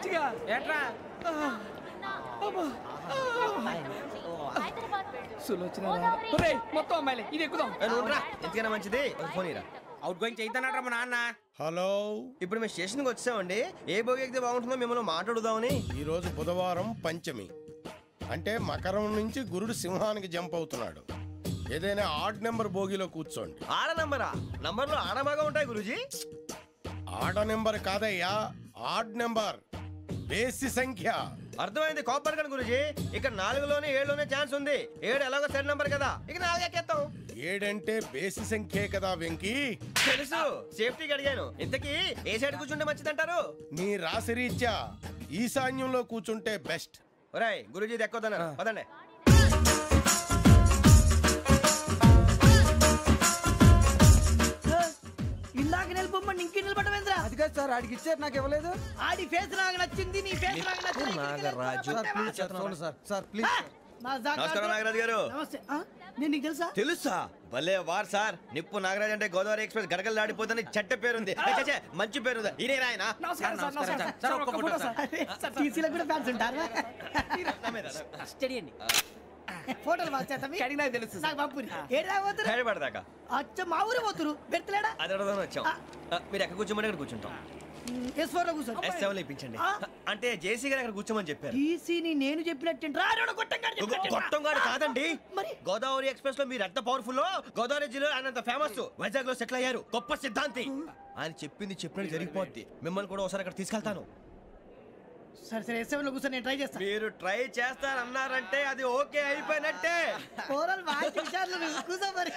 పిచ్చిగా ఏట్రా సులోచన మొత్తం అమ్మాయిలే ఇది ఎక్కుదాం. ఎందుకైనా మంచిది ఫోన్ ఇరా. అవుట్ గోయింగ్ చేద్దానట్రా మా నాన్న. హలో, ఇప్పుడు మేము స్టేషన్కి వచ్చామండి. ఏ బోగి ఎక్కితే బాగుంటుందో మిమ్మల్ని మాట్లాడుదామని. ఈరోజు బుధవారం పంచమి, అంటే మకరం నుంచి గురుడు సింహానికి జంప్ అవుతున్నాడు. ఏదైనా ఆడ్ నెంబర్ బోగిలో కూర్చోండి. ఆడ నంబరా? నంబర్లో ఆడ బాగా ఉంటాయి గురూజీ. ఆడ నెంబర్ కాదయ్యా, ఆడ్ నెంబర్, బేసి సంఖ్య. అర్థమైంది కాపర్ కానీ గురూజీ. ఇక్కడ 4లోనే 7లోనే ఛాన్స్ ఉంది. 7 ఎలాగో సెడ్ నంబర్ కదా, ఇక 4 ఎక్కేస్తాం. 7 అంటే బేసి సంఖ్యే కదా వెంకీ. తెలుసు, సేఫ్టీకి అడిగాను. ఇంతకీ ఏ సైడ్ కూర్చుంటే మంచిదంటారు? నీ రాశి రీత్యా ఈశాన్యంలో కూర్చుంటే బెస్ట్. ఒరేయ్ గురూజీ దెక్కొద్దన్నారు పదండి. ఇందాక నిలబొమ్మని ఇంకే నిలబడమేంద్రా? అది కాదు సార్, ఆడికి ఇచ్చారు నాకు ఇవ్వలేదు. ఆడి ఫేస్ నాకు నచ్చింది, నీ ఫేస్ నాకు నచ్చింది. Nagaraju sir please. నమస్కారం నాగరాజు గారు. నమస్తే. నేను నీకు తెలుసా? తెలుసా? భలే వార్ సార్. నిప్పు నాగరాజ్ అంటే గోదావరి ఎక్స్ప్రెస్ గడగలు దాడిపోతుంది చెట్ట పేరుంది. మంచి పేరుంది. ఇదే ఆయన. టీసీలో కూడా ఫ్యాన్స్ ఉంటారు. ఫోటోలు తెలుసు నాకు పంపుని. ఏడా పోతురు? హైదరాబాద్ అచ్చ మా ఊరు పోతురు. పెడతలేడా? అది అడగదామని వచ్చాం. మీరు ఎక్కడ కూర్చోమని అక్కడ కూర్చుంటాం. S4 లో కూర్చో. S7 ఇప్పించండి. అంటే జేసీ గారు అక్కడ కూర్చోమని చెప్పారు. టీసీని నేను చెప్పినట్టు గొట్టంగాడు కాదండి. మరి గోదావరి ఎక్స్ప్రెస్ లో మీరు ఎంత పవర్ఫుల్. గోదావరి జిల్లా ఆయన ఫేమస్. వైజాగ్ లో సెటిల్ అయ్యారు. గొప్ప సిద్ధాంతి. ఆయన చెప్పింది చెప్పినట్టు జరిగిపోద్ది. మిమ్మల్ని కూడా ఒకసారి అక్కడ తీసుకెళ్తాను. సరే సరే S7 లో కూర్చొని నేను ట్రై చేస్తాను. మీరు ట్రై చేస్తారన్నారంటే అది ఓకే అయిపోయినట్టే. ఓవరాల్ బాగా చూశారు. కూర్చో మరి.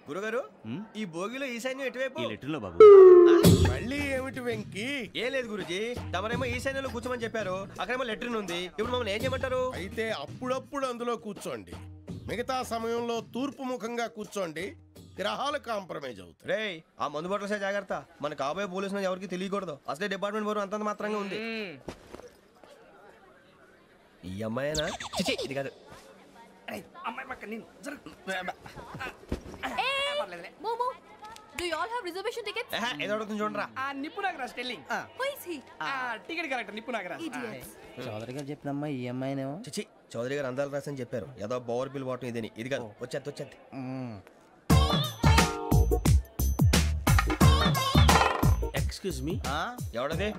గురుగారు, ఈ భోగిలో ఈశాన్యం ఎటువైపు? మళ్ళీ ఏమిటి వెంకీ? ఏం లేదు గురుజీ, తమరేమో ఈశాన్యంలో కూర్చోమని చెప్పారు. అక్కడేమో లెట్రిన్ ఉంది. ఇప్పుడు మమ్మల్ని ఏం చేయమంటారు? అయితే అప్పుడప్పుడు అందులో కూర్చోండి. మిగతా సమయంలో తూర్పు ముఖంగా కూర్చోండి. గ్రహాలు కాంప్రమైజ్ అవుతాయి. రే, ఆ మందు బట్టలసే జాగ్రత్త. మన కాబోయే పోలీసులు ఎవరికి తెలియకూడదు. అసలే డిపార్ట్మెంట్ బోరు అంతంత మాత్రంగా ఉంది. ఈ అమ్మాయినా? చిచి, ఇది కాదు. అమ్మాయి పక్క నేను Do you all have reservation tickets? ఏదో అడుగుతుంది చూడరా. నిప్పు Nagaraj telling. Who is he? Ticket correct నిప్పు నాగరాజ్. Idiots. చౌదరి గారు చెప్పినమ్మా ఈ అమ్మాయినేమో. చిచి, చౌదరి గారు అందాలు రాసని చెప్పారు. ఏదో బోర్ బిల్ వాటం ఇదని. ఇది కాదు. వచ్చేది. Excuse me, ఎవడది?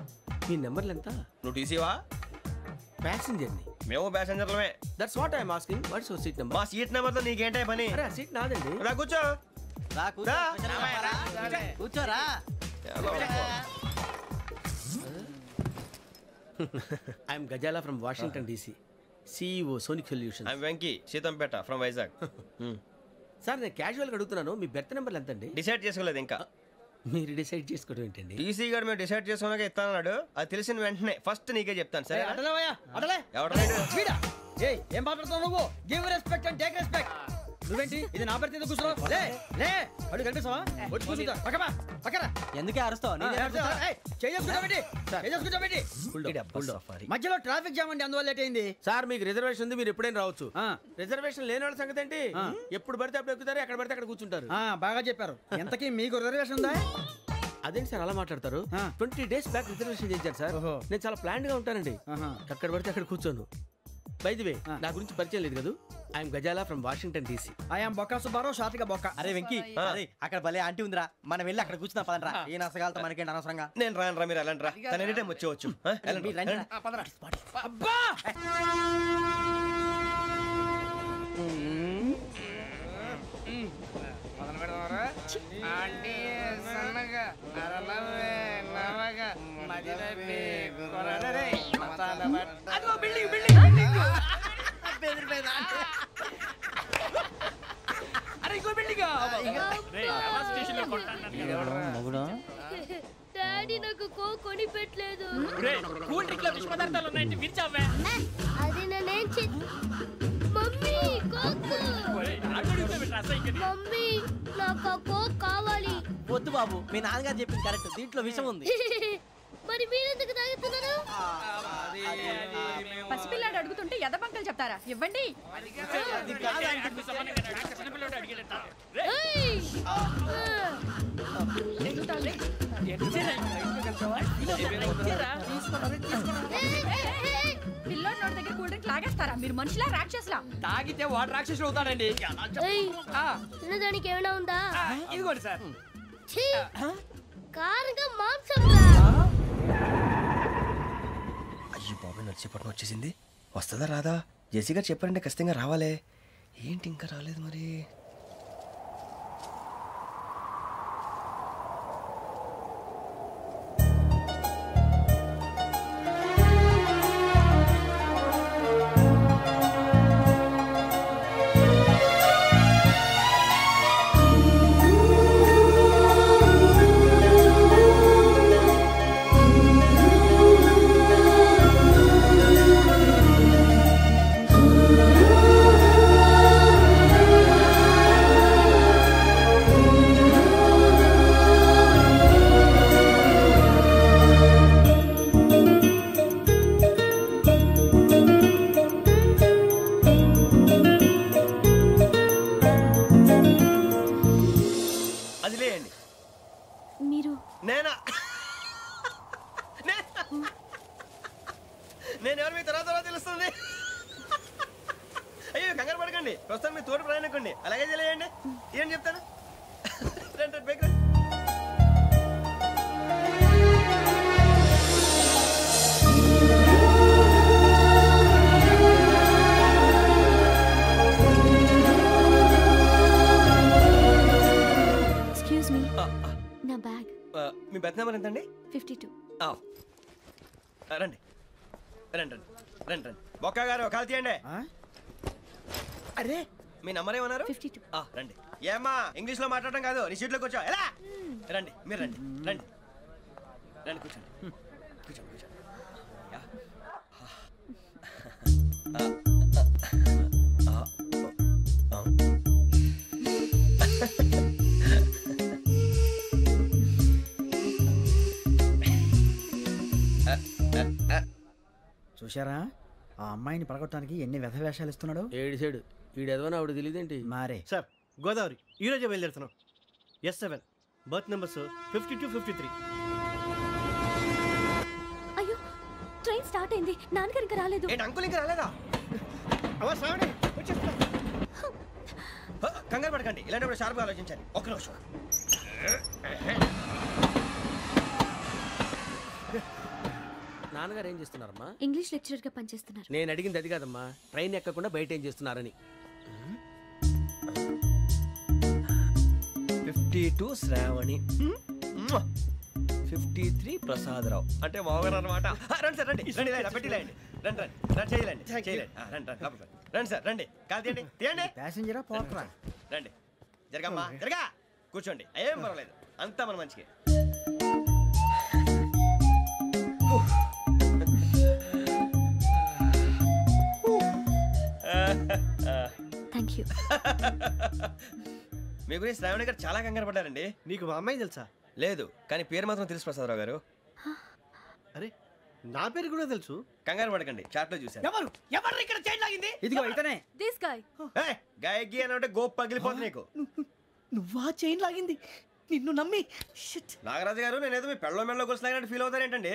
మీ నెంబర్లు ఎంత? నువ్వు టీసీవా? ప్యాసింజర్ ని. మేము ప్యాసెంజర్లమే. That's what I'm asking. What's your seat number? మా సీట్ నెంబర్ తో నీకేంటే పని? అరే ఆ సీట్ నాదండి. రా కూర్చో. కూర్చోరా. I'm Gazala from Washington DC, CEO Sonic Solutions. I'm Venky, Seethampeta from Vizag. Sir నేను క్యాజువల్గా అడుగుతున్నాను, మీ బెర్త్ నెంబర్లు ఎంత అండి? డిసైడ్ చేసుకోలేదు ఇంకా. మీరు డిసైడ్ చేసుకోవడం ఏంటండి? టీసీ గారు మేము డిసైడ్ చేసుకున్నాక ఇస్తానన్నాడు. అది తెలిసిన వెంటనే ఫస్ట్ నీకే చెప్తాను. సరే ఏం మాట్లాడుతున్నావు నువ్వు? Give respect and take respect. నువ్వేంటి ఇది నా పరిస్థితి కూర్చున్నావు? లే లే, అడుగు కనిపిస్తావా? వచ్చి కూర్చుంటా. పక్కన ఎందుకే అరుస్తావు? మధ్యలో ట్రాఫిక్ జామ్ అండి, అందువల్ల లేట్ అయింది. సార్ మీకు రిజర్వేషన్ ఉంది, మీరు ఎప్పుడైనా రావచ్చు. రిజర్వేషన్ లేని వాళ్ళ సంగతి ఏంటి? ఎప్పుడు పడితే అప్పుడు ఎక్కుతారు, ఎక్కడ పడితే అక్కడ కూర్చుంటారు. బాగా చెప్పారు. ఎంతకీ మీకు రిజర్వేషన్ ఉందా? అదేంటి సార్ అలా మాట్లాడతారు? 20 days బ్యాక్ రిజర్వేషన్ చేశారు సార్. నేను చాలా ప్లాన్డ్ గా ఉంటానండి. అక్కడ పడితే అక్కడ కూర్చోను. బై ది వే, నా గురించి పరిచయం లేదు కదా. I'm Gazala from Washington DC. I'm Bokka Subbarao, షార్ట్గా బొక్క. అరే వెంకీ, అక్కడ భలే ఆంటీ ఉందిరా, మనం వెళ్ళి అక్కడ కూర్చున్నా పదండ్రా. ఏ నసగాలతో మనకేంటి అనవసరంగా. నేను రాను రా, మీరు వెళ్ళండి రా. తన ఎనీ టైం వచ్చేవచ్చు. అబ్బా డాడీ నాకు కోక్ కొని పెట్టలేదు. కూల్ డ్రింక్ లో విష పదార్థాలు ఉన్నాయండి, విరిచావే. అది నేనేం మమ్మీ కోక్. మమ్మీ నాకు కోక్ కావాలి. వద్దు బాబు, మీ నాన్నగారు చెప్పింది కరెక్ట్, దీంట్లో విషయం ఉంది. మరి మీరెందుకు తాగుతున్నారు? పసిపిల్లాడు అడుగుతుంటే ఎదబంకలు చెప్తారా? ఇవ్వండి. పిల్లోడి నోటి దగ్గర కూల్ డ్రింక్ లాగేస్తారా మీరు? మనుషులా రాక్షసులా? తాగితే వాడు రాక్షసుడు అవుతాడండి. తినదానికి ఏమైనా ఉందా? ఇదిగోండి సార్. కారుగా మాంసం. అయ్యి బాబు నడిచేపట్నం వచ్చేసింది. వస్తుందా రాదా? జేసీ గారు చెప్పారంటే ఖచ్చితంగా రావాలే. ఏంటి ఇంకా రాలేదు మరి? నేను ఎవరు మీ తర్వాత తెలుస్తుంది. అయ్యో కంగారు పడకండి, ప్రస్తుతం మీ తోటి ప్రయాణకండి. అలాగే తెలియండి. ఏం చెప్తాను రండి బైక్ రండి. ఎక్స్క్యూజ్ మీ, నా బ్యాగ్. మీ బెత్ నెంబర్ ఎంతండి? 52. రండి రండి రండి రండి రండి. బొక్క గారు కాల్ తీయండి. అరే మీ నంబర్ ఏమన్నారు? 52. రండి. ఏమ్మా ఇంగ్లీష్ లో మాట్లాడడం కాదు, నీ సీట్లోకి వచ్చా. ఎలా రండి, మీరు రండి రండి రండి, కూర్చోండి కూర్చోండి కూర్చోండి. చూశారా ఆ అమ్మాయిని పడగొట్టడానికి ఎన్ని వ్యధ వేషాలు ఇస్తున్నాడు. ఏడిసాడు ఈడెదవని ఆవిడ తెలియదేంటి మారే. సార్ గోదావరి ఈరోజే బయలుదేరుతున్నాం. S7 berth numbers 52, 53. అయ్యో ట్రైన్ స్టార్ట్ అయింది, నాన్నగారు ఇంకా రాలేదు. ఏంటి అంకుల్ ఇంకా రాలేదా? కంగారు పడకండి, ఇలాంటప్పుడు షార్ప్గా ఆలోచించాలి. ఒక్క నిమిషం. నాన్నగారు ఏం చేస్తున్నారమ్మా? ఇంగ్లీష్ లెక్చరర్ గా పనిచేస్తున్నారు. నేను అడిగింది అది కాదమ్మా, ట్రైన్ ఎక్కకుండా బయట ఏం చేస్తున్నారని. 52 శ్రావణి, 53 ప్రసాదరావు అంటే మామగారు అనమాట. రండి సార్ రండి రండి, పెట్టి లేండి. రండి రండి రండి, చేయలేండి చేయలేండి. రండి రండి రండి సార్ రండి, కాల్ తీయండి తీయండి. ప్యాసింజరా పోట్రా. రండి జరగమ్మా జరగా, కూర్చోండి. ఏం పర్వాలేదు, అంతా మన మంచిగా. Thank you. మీ గురించి శ్రావణి గారు చాలా కంగారు పడ్డారండి. నీకు మా అమ్మాయి తెలుసా? లేదు, కానీ పేరు మాత్రం తెలుసు ప్రసాదరావు గారు. అరే నా పేరు కూడా తెలుసు. కంగారు పడకండి, చాట్ లో చూసాను. ఎవరు ఎవరు ఇక్కడ చైన్ లాగింది? ఇదిగో ఇతనే. This guy. గాయకి అని అంటే గోప్ పగిలిపోతుంది నీకు. నువ్వా చైన్ లాగింది? నిన్ను నమ్మి. నాగరాజు గారు, నేనేదో మీ పెళ్ళ మెళ్ళ గురిసిలాగినట్టు ఫీల్ అవుతారేంటండి?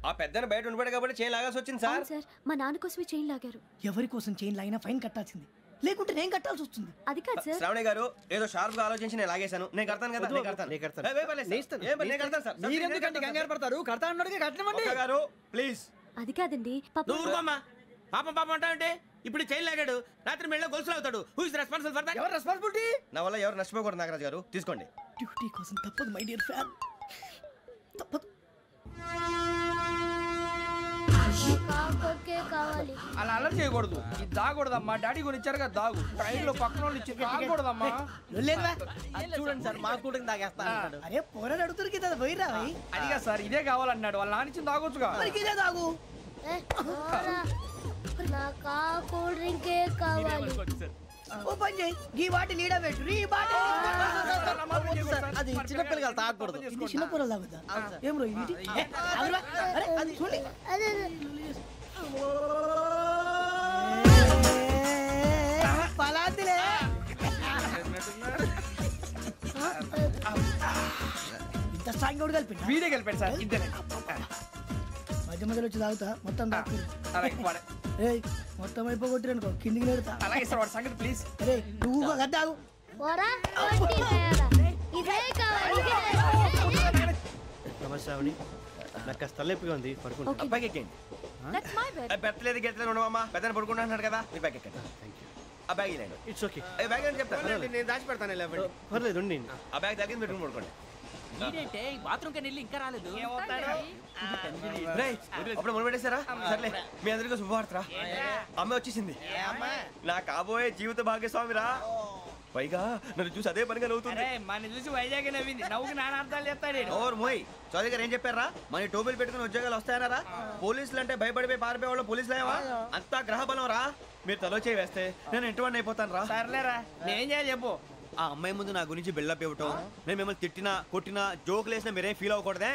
ఆ పెద్దని బయట ఉండిపోయాడు కాబట్టి చైన్ లాగాల్సి వచ్చింది సార్. సార్ మా నాన్న కోసమే చైన్ లాగారు. ఎవరి కోసం చైన్ లాగినా ఫైన్ కట్టాల్సింది, లేకుంటే నేను కట్టాల్సి వస్తుంది. అది కాదు సార్. శ్రావణి గారు ఏదో షార్ప్ గా ఆలోచించి నేను లాగేశాను. నేను కడతాను కదా, నేను కడతాను. నేను కడతాను సార్. మీరెందుకంటే కంగారు పడతారు? కడతా అన్నాడుగా కట్టమండి. గారు ప్లీజ్. అది కాదండి నువ్వు ఊరుకోమ్మా. పాపం పాపం అంటావంటే ఇప్పుడు చైన్ లాగాడు, రాత్రి మెళ్ళ గొలుసులు అవుతాడు. Who is responsible for that? ఎవరు రెస్పాన్సిబిలిటీ? నా వల్ల ఎవరు నష్టపోకూడదు నాగరాజు గారు, తీసుకోండి. డ్యూటీ కోసం తప్పదు మై డియర్ ఫ్యాన్, తప్పదు. కావాలి. అలా అల్లరి చేయకూడదు, ఇది దాగకూడదమ్మా. డాడీ కొని ఇచ్చారు కదా దాగు. ట్రైన్ లో పక్కన వాళ్ళు ఇచ్చి దాగకూడదమ్మా. చూడండి సార్, మా కూడా తాగేస్తా అంటాడు. అరే పోరాడు అడుగుతారు కదా, పోయిరా. అదిగా సార్, ఇదే కావాలన్నాడు. వాళ్ళ నానిచ్చింది తాగొచ్చుగా. ఇదే తాగు. నాకు ఆ కూల్ డ్రింకే కావాలి. ఓ పని చేయి, ఈ బాటిల్ లీడ పెట్టు. ఈ బాటిల్ అది చిన్నపిల్లలు తాగకూడదు. ఇది చిన్న పొరలు తాగుతా. ఏం రో ఇది? అరే అది చూడండి. అదే పలాతిలే. ఇంత స్ట్రాంగ్ కూడా కలిపి వీడే గెలిపాడు సార్ ఇద్దరే మధ్య మధ్యలో వచ్చి తాగుతా మొత్తం అలాగే వాడు. మొత్తం అయిపోగొట్టిరనుకో కిందికి నేడుతా అలాగే సార్ వాడు సంగతి ప్లీజ్. అరే నువ్వు గద్దాగు పోరా కొట్టి తేడా. ఇదే కావాలి ఇదే. నమస్తే శ్రావణి నాకు కాస్త తలెప్పిగా ఉంది పడుకుంటా అబ్బాయికి ఎక్కండి. That's my bed. పెట్టలేదు గెట్టలేదు ఉండవమ్మా పెద్దని పడుకుంటున్నాడు కదా మీరు బ్యాగ్ ఎక్కండి. ఆ బ్యాగ్ ఇలాండి ఇట్స్ ఓకే బ్యాగ్ అని చెప్తాను నేను దాచి పెడతాను. పర్లేదు ఉండి ఆ బ్యాగ్ తగ్గింది పెట్టుకుని పడుకోండి. రేయ్, అప్పుడు మొదలు పెట్టేశారా? సర్లే మీ అందరికీ శుభవార్తరా. అమ్మ వచ్చేసింది. నా కాబోయే జీవిత భాగ్యస్వామిరా. పైగా నన్ను చూసి అదే పనిగా నవ్వుతుంది. మన చూసి వైజాగ్ నవ్వింది. నవ్వుకి నాన్న అర్థాలు చెప్తాడు. ఓర్ మోయ్ చౌదరి గారు ఏం చెప్పారా? మన టోబీలు పెట్టుకుని ఉద్యోగాలు వస్తాయనరా? పోలీసులు అంటే భయపడిపోయి పారిపోయే వాళ్ళు పోలీసులు అయ్యావా? అంతా గ్రహ బలం రా. మీరు తలో చేయి వేస్తే నేను ఇంటివాడిని అయిపోతాను రా. సర్లేరా నేనేం చేయాలి చెప్పు. ఆ అమ్మాయి ముందు నా గురించి బిల్డప్ ఇవ్వటం, నేను మిమ్మల్ని తిట్టినా కొట్టినా జోకులు వేసినా మీరేం ఫీల్ అవ్వకూడదే.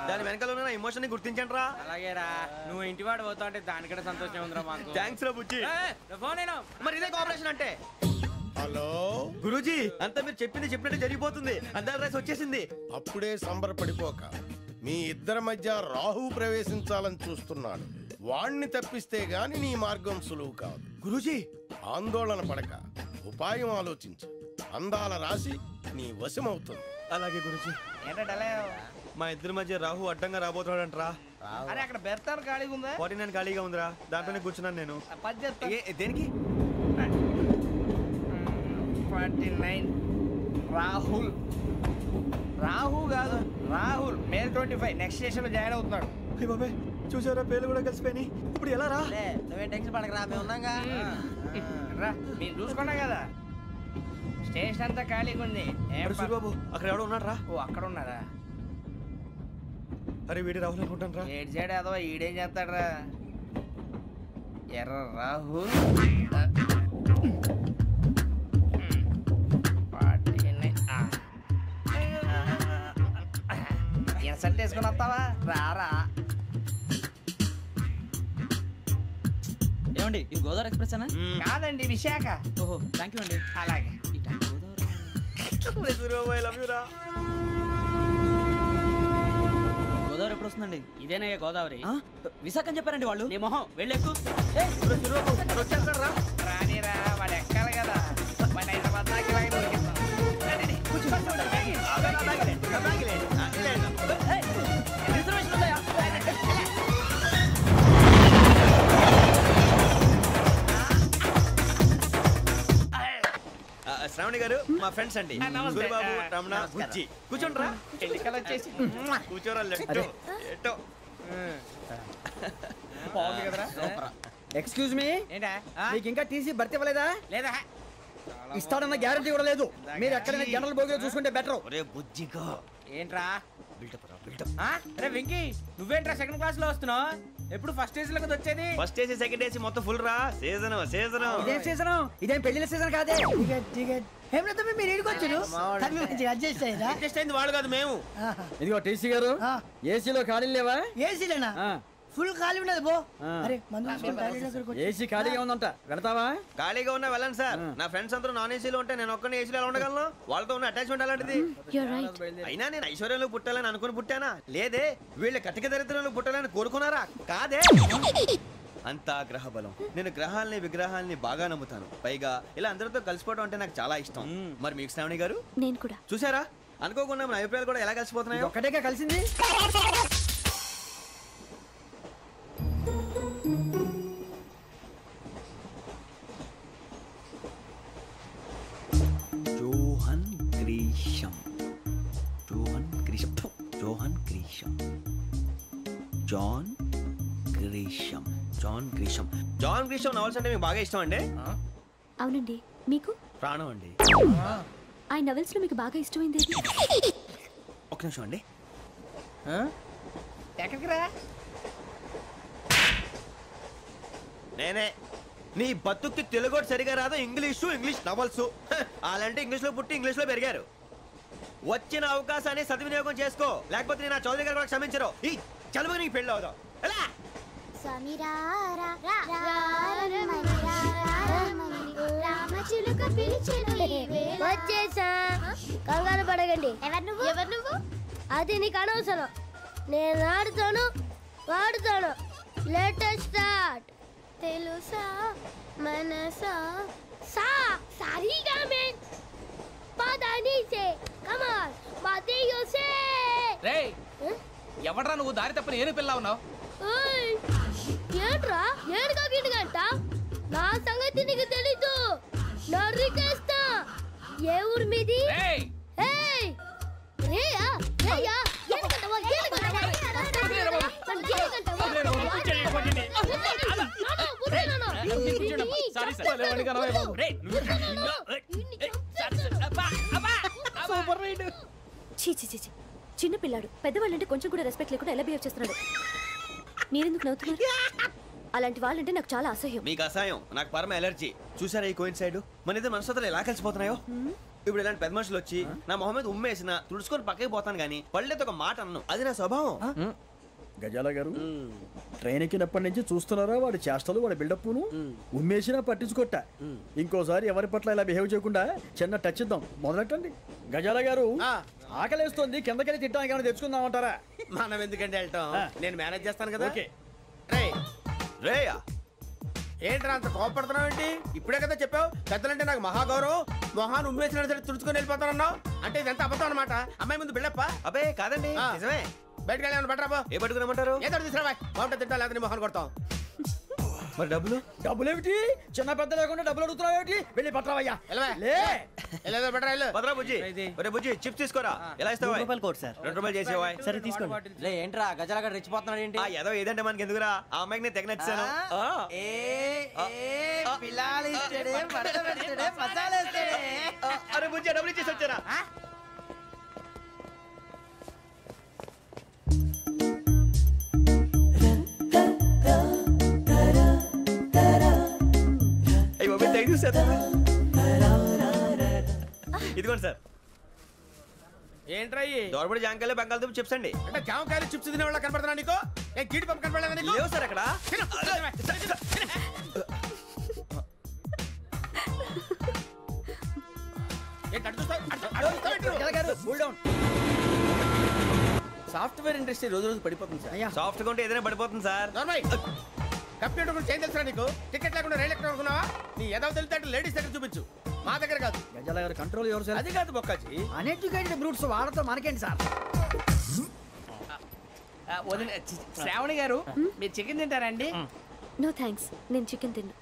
దాని వెనకాల ఉన్న నా ఎమోషన్ ని గుర్తించండి రా. అలాగేరా నువ్వు ఇంటి వాడు పోతా అంటే దానికంటే సంతోషం ఉందిరా మాకు. థ్యాంక్స్ రా బుజ్జి. ఫోన్ అయినా మరి ఇదే కోఆపరేషన్ అంటే. హలో గురూజీ అంతా మీరు చెప్పింది చెప్పినట్టు జరిగిపోతుంది. అందాల రైస్ వచ్చేసింది. అప్పుడే సంబరపడిపోక మీ ఇద్దరి మధ్య రాహు ప్రవేశించాలని చూస్తున్నాడు. వాణ్ణి తప్పిస్తే గాని నీ మార్గం సులువు కాదు. గురూజీ ఆందోళన పడక ఉపాయం ఆలోచించు. అందాల రాశి నీ వశమవుతుంది. అలాగే గురూజీ. ఏంటంటే మా ఇద్దరి మధ్య రాహు అడ్డంగా రాబోతున్నాడంట్రా. అరే అక్కడ బెర్తాను ఖాళీగా ఉందా? 49 ఖాళీగా ఉందిరా. దాంట్లోనే కూర్చున్నాను నేను. దేనికి? 49 రాహుల్. రాహు కాదు రాహుల్. మే 25 నెక్స్ట్ స్టేషన్ లో జాయిన్ అవుతున్నాడు. బాబే చూసారా పేర్లు కూడా కలిసిపోయి. ఇప్పుడు ఎలా రా? నువ్వేం టెన్షన్ పడకరా మేము ఉన్నాగా. రా మీరు చూసుకున్నా కదా స్టేషన్ అంతా ఖాళీగా ఉంది. సూరిబాబు అక్కడ ఎవడో ఉన్నాడు రా. ఓ అక్కడ ఉన్నారా? అరే వీడి రాహుల్ అనుకుంటాను రా. ఏడు సైడ్ అదో ఈడేం చేస్తాడరా? ఎర్ర రాహుల్ సెట్ వేసుకుని వస్తావా? రారా. ఏమండి ఇది గోదావరి ఎక్స్ప్రెస్ అనా? కాదండి విశాఖ. ఓహో థ్యాంక్ యూ అండి. అలాగే సూరిబాబు ఐ లవ్ యు రా. గోదావరి ఎప్పుడు వస్తుందండి? ఇదేనయ్య గోదావరి. విశాఖ అని చెప్పారండి వాళ్ళు. నీ మొహం వెళ్ళెక్కు. వచ్చేస్తాడు రా. రానిరా వాడు ఎక్కాలి కదా. మన హైదరాబాద్ దాకా ఇలాగే దొరికిస్తాం. శ్రావణి గారు మా ఫ్రెండ్స్ అండి. సూరిబాబు రమణ బుజ్జి. కూర్చోండి రా. ఎన్నికలు వచ్చేసి కూర్చోరా. లెట్టో ఎట్టో బాగుంది కదరా. ఎక్స్క్యూజ్ మీ, ఏంటా? మీకు ఇంకా టీసీ భర్తీ ఇవ్వలేదా? లేదా ఇస్తాడన్న గ్యారంటీ కూడా లేదు. మీరు ఎక్కడైనా జనరల్ బోగిలో చూసుకుంటే బెటర్. ఒరే బుజ్జిగా ఏంట్రా? బిల్డప్ రా బిల్డప్. అరే వెంకీ నువ్వేంట్రా సెకండ్ క్లాస్ లో వస్తున్నావు? ఎప్పుడు ఫస్ట్ ఏసీ లోకి వచ్చేది? ఫస్ట్ ఏసీ సెకండ్ ఏసీ మొత్తం ఫుల్ రా. Season season. ఇదేం సీజన్? ఇదేం పెళ్లిన సీజన్ కాదే. మీరు ఇడికొచ్చారు అడ్జస్ట్ అయ్యారా? అడ్జస్ట్ అయింది వాళ్ళు కాదు మేము. ఇదిగో టీసీ గారు ఏసీలో ఖాళీలు లేవా? ఏసీలేనా? ఫుల్ ఖాళీ ఉండదు బో. అరే ఏసీ ఖాళీగా ఉందంట, వెళతావా? ఖాళీగా ఉన్నా వెళ్ళండి సార్. నా ఫ్రెండ్స్ అందరూ నాన్ ఏసీలో ఉంటే నేను ఒక్కనే ఏసీలో ఎలా ఉండగలను? వాళ్ళతో ఉన్న అటాచ్మెంట్ అలాంటిది. అయినా నేను ఐశ్వర్యంలో పుట్టాలని అనుకుని పుట్టానా? లేదే. వీళ్ళ కటిక దరిద్రంలో పుట్టాలని కోరుకున్నారా? కాదే. అంతా గ్రహ బలం. నేను గ్రహాలని విగ్రహాలని బాగా నమ్ముతాను. పైగా ఇలా అందరితో కలిసిపోవడం అంటే నాకు చాలా ఇష్టం. మరి మీకు శ్రావణి గారు? నేను కూడా. చూసారా అనుకోకుండా మన అభిప్రాయాలు కూడా ఎలా కలిసిపోతున్నాయి. ఒక్కటేగా కలిసింది. John Grisham. John Grisham. John Grisham. John Grisham. John Grisham. John Grisham novels అంటే మీకు బాగా ఇష్టం అండి? అవునండి. మీకు? ప్రాణం అండి. ఆ నవల్స్ లో మీకు బాగా ఇష్టమైంది? ఒక నిమిషం అండి. ఎక్కడికి రా? నేనే. నీ బతుక్కి తెలుగు సరిగా రాదు. English novels. అలాంటి ఇంగ్లీష్ లో పుట్టి ఇంగ్లీష్ లో పెరిగారు. వచ్చిన అవకాశాన్ని సద్వినియోగం చేసుకో, లేకపోతే నేను ఆ చౌదరి గారు కూడా క్షమించరు. ఈ చదువు నీకు పెళ్ళి అవుదాం. ఎలా? వచ్చేసా. కంగారు పడగండి. ఎవరు నువ్వు? అది నీకు అనవసరం. నేను ఆడుతాను, వాడుతాను. Latest start. తెలుసా మనసా సా సారీగా మే పదని సే కమాన్ బాతియో సే. రేయ్ ఎవడ్రా నువ్వు దారి తప్పని ఏను పిల్ల ఉన్నావు? ఓయ్ ఏంట్రా ఏడుగా గిడుగంట? నా సంగతి నీకు తెలీదు. నరికేస్తా. ఏ ఊరు మీది? ఏయ్ రేయా రేయా ఏడుగంటవా ఏడుగంటవా చిన్న పిల్లాడు పెద్దవాళ్ళంటే కొంచెం కూడా రెస్పెక్ట్ లేకుండా ఎలా బిహేవ్ చేస్తున్నాడు. మీరెందుకు నవ్వుతున్నారు? అలాంటి వాళ్ళంటే నాకు చాలా అసహ్యం. మీకు అసహ్యం, నాకు పరమ ఎలర్జీ. చూసారా ఈ కోయిన్సైడ్? మన ఇద్దరు మనసుతో ఎలా కలిసిపోతున్నాయో. ఇప్పుడు ఇలాంటి పెద్ద మనుషులు వచ్చి నా మొహం మీద ఉమ్మేసిన తుడుచుకొని పక్కకి పోతాను కానీ పళ్ళేతో ఒక మాట అన్ను. అది నా స్వభావం. గజాల గారు ట్రైన్ ఎక్కినప్పటి నుంచి చూస్తున్నారా వాడి చేష్టలు, వాడి బిల్డప్ను. ఉమ్మేసినా పట్టించుకోట. ఇంకోసారి ఎవరి పట్ల ఇలా బిహేవ్ చేయకుండా చిన్న టచ్ ఇద్దాం. మొదలెట్టండి. గజాల గారు ఆకలేస్తోంది, కిందకెళ్ళి తిట్టడానికి ఏమైనా తెచ్చుకుందామంటారా? మనం ఎందుకంటే వెళ్తాం, నేను మేనేజ్ చేస్తాను కదా. రేయా ఏంట్రా అంత కోపడుతున్నావు ఏంటి? ఇప్పుడే కదా చెప్పావు పెద్దలంటే నాకు మహాగౌరవం, మొహాన్ని ఉమ్మేసిన సరే తుడుచుకొని వెళ్ళిపోతానన్నావు. అంటే ఇదంతా అబద్ధం అనమాట. అమ్మాయి ముందు బిల్డప్ప? అబ్బే కాదండి, నిజమే. బయటకు వెళ్ళాను బట్రాబో. ఏ పట్టుకురమ్మంటారు? ఏదో తీసుకురా బాగుంటుంది. తింటా లేదా మొహాన్ని కొడతాం. మరి డబ్బులు? డబ్బులు ఏమిటి? చిన్న పెద్ద లేకుండా డబ్బులు అడుగుతున్నావు ఏమిటి? వెళ్ళి పట్టరావయ్యా. పదరా బుజ్జి. ఒరే బుజ్జి చిప్స్ తీసుకోరా. ఎలా ఇస్తావా? రూపాయలు కోట్ సార్. 2 రూపాయలు చేసేవా? సరే తీసుకోండి. లే ఏంట్రా గజాల గారు రెచ్చిపోతున్నాడు ఏంటి? ఏదో ఏదంటే మనకి ఎందుకురా, ఆ అమ్మాయికి నేను తెగ నచ్చాను. అరే బుజ్జి డబ్బులు ఇచ్చేసి వచ్చారా? ఇదిగోండి సార్. ఏంట్రా దోరబడి జాంకాయలు బంగాళదుంప చిప్స్ అండి. అంటే జామకాయలు చిప్స్ తినే వాళ్ళ కనపడుతున్నా నీకు? ఏ గీడి పంప కనపడలేదా నీకు? లేవు సార్ అక్కడ. సాఫ్ట్వేర్ ఇండస్ట్రీ రోజు రోజు పడిపోతుంది సార్. సాఫ్ట్ గా ఉంటే ఏదైనా పడిపోతుంది సార్. కంప్యూటర్ గురించి ఏం తెలుసా నీకు? టికెట్ లేకుండా రైలు ఎక్కడ అనుకున్నావా? నీ ఏదో తెలితే లేడీస్ దగ్గర చూపించు, మా దగ్గర కాదు. గజాల గారు కంట్రోల్ ఎవరు సార్? అది కాదు బొక్కాజీ. అన్ఎడ్యుకేటెడ్ బ్రూట్స్ వాడతాం మనకేంటి సార్? శ్రావణి గారు మీరు చికెన్ తింటారండి? నో థ్యాంక్స్, నేను చికెన్ తిన్నా.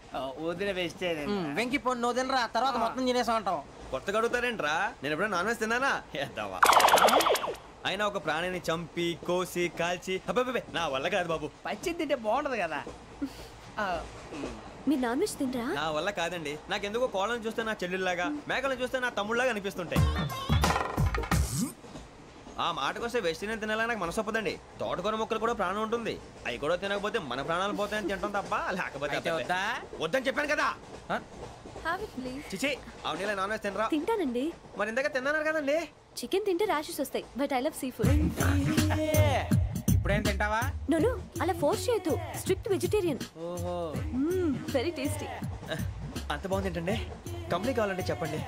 వదిన వేస్తే వెంకి పొన్ను నువ్వు తినరా, తర్వాత మొత్తం తినేసా ఉంటాం. కొత్తగా అడుగుతారేంట్రా? నేను ఎప్పుడైనా నాన్ వెజ్ తిన్నానా? అయినా ఒక ప్రాణిని చంపి కోసి కాల్చి అబ్బే నా వల్ల కాదు బాబు. పచ్చి తింటే బాగుంటది కదా. మీరు నాన్ వెజ్ తినరా? నా వల్ల కాదండి. నాకెందుకో కోళ్ళని చూస్తే నా చెల్లెళ్ళలాగా, మేకలను చూస్తే నా తమ్ముళ్ళలాగా అనిపిస్తుంటాయి. ఆ మాటకొస్తే వెజిటేరియన్ తినాలని నాకు మనసు ఒప్పదండి. తోటకూర మొక్కలు కూడా ప్రాణం ఉంటుంది. అవి కూడా తినకపోతే మన ప్రాణాలు పోతాయని తింటాం తప్ప లేకపోతే వద్దని చెప్పాను కదా. చిచి అవునీ నాన్ వెజ్ తినరా? తింటానండి. మరి ఇందాక తిన్నాను కదండి. చికెన్ తింటే ర్యాషెస్ వస్తాయి, but I love sea food. ఇప్పుడేం తింటావా? నో అలా ఫోర్స్ చేయొద్దు. Strict vegetarian. ఓహో వెరీ టేస్టీ. అంత బాగుంది ఏంటండి? కంపెనీ కావాలంటే చెప్పండి,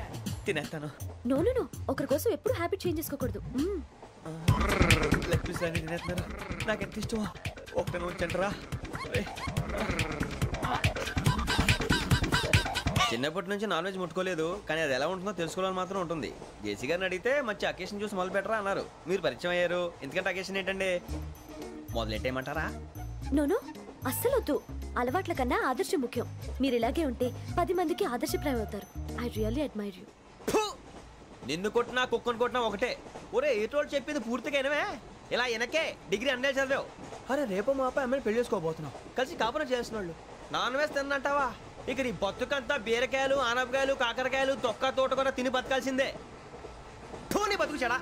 తినేస్తాను. నో ఒకరి కోసం ఎప్పుడు హ్యాబిట్ చేంజ్ చేసుకోకూడదు. లెగ్ పీస్ అన్ని తినేస్తున్నారు. నాకు ఎంత ఇష్టమా. ఒకటే ఉంచండిరా. చిన్నప్పటి నుంచి నాన్ వెజ్ ముట్టుకోలేదు, కానీ అది ఎలా ఉంటుందో తెలుసుకోవాలని మాత్రం ఉంటుంది. జేసీ గారిని అడిగితే మంచి అకేషన్ చూసి మొదలు పెట్టరా అన్నారు. మీరు పరిచయం అయ్యారు, ఎందుకంటే అకేషన్ ఏంటండి? మొదలెట్టేయమంటారా? నో అస్సలు వద్దు. అలవాట్ల కన్నా ఆదర్శం ముఖ్యం. మీరు ఇలాగే ఉంటే 10 మందికి ఆదర్శప్రాయం అవుతారు. I really admire you. నిన్ను కొట్టినా కుక్కను కొట్టినా ఒకటే. ఒరే ఏటోళ్ళు చెప్పింది పూర్తిగా వినవే. ఇలా వెనకే డిగ్రీ అన్నే చదివావు. అరే రేపు మా అబ్బాయి అమ్మాయిని పెళ్లి చేసుకోబోతున్నావు, కలిసి కాపురం చేస్తున్నాళ్ళు. Non veg తిన్నంటావా? ఇక నీ బతుకంతా బీరకాయలు, ఆనపకాయలు, కాకరకాయలు, తొక్క తోట కూడా తిని బతకాల్సిందే. నీ బతుకు చెడా.